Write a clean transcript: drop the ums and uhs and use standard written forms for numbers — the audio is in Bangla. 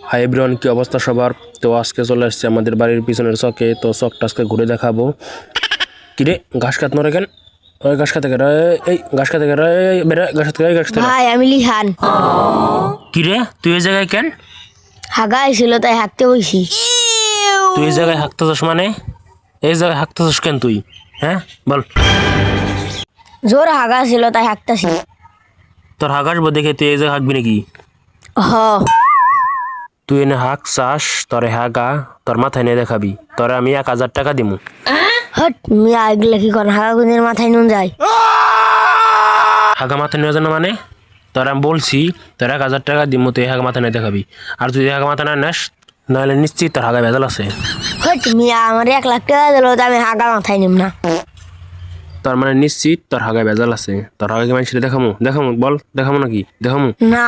হাই এভরিওয়ান, কি অবস্থা সবার? তো আজকে চলে আসছে আমাদের বাড়ির পিছনের চকে। তো চকটা আজকে ঘুরে দেখাবো। কিরে ঘাস কাট নরে কেন? ওই ঘাস কাতে গেরা, এই ঘাস কাতে গেরা, এই বেরা ঘাস কাতে গেরা, ঘাস কাতে গেরা। ভাই আমি লিহান। কিরে তুই এই জায়গায় কেন? হাগা ছিল তাই হাঁকতে বইছি। তুই এই জায়গায় হাঁকতেছস মানে? এই জায়গায় হাঁকতেছস কেন তুই? হ্যাঁ বল। জোর হাগা ছিল তাই হাঁকতাছি। তোর হাঁকাস দেখে তুই এই জায়গায় হাঁকবি নাকি? হ তুই এনে হাঁক চাস, তোরে হাঁকা তোর মাথায় নিয়ে দেখাবি। তোরে আমি 1,000 টাকা দিমু। হট মিয়া এগুলা কি করেন? হাগা কোনদিন মাথায় নুন যায়? হাঁকা মাথায় নিয়ে যানো মানে? তোর আমি বলছি তোর 1,000 টাকা দিমু, তুই হাঁকা মাথায় নিয়ে দেখাবি। আর তুই হাঁকা মাথা না নেস, নাহলে নিশ্চিত তোর হাঁকা ভেজাল আছে। হট মিয়া আমার 1 লাখ টাকা দিল তো আমি হাগা মাথায় নিম না। তার মানে নিশ্চিত তোর হাগায় ভেজাল আছে। তোর হাগাকে মানুষের দেখামু দেখামু বল, দেখামু নাকি দেখামু? না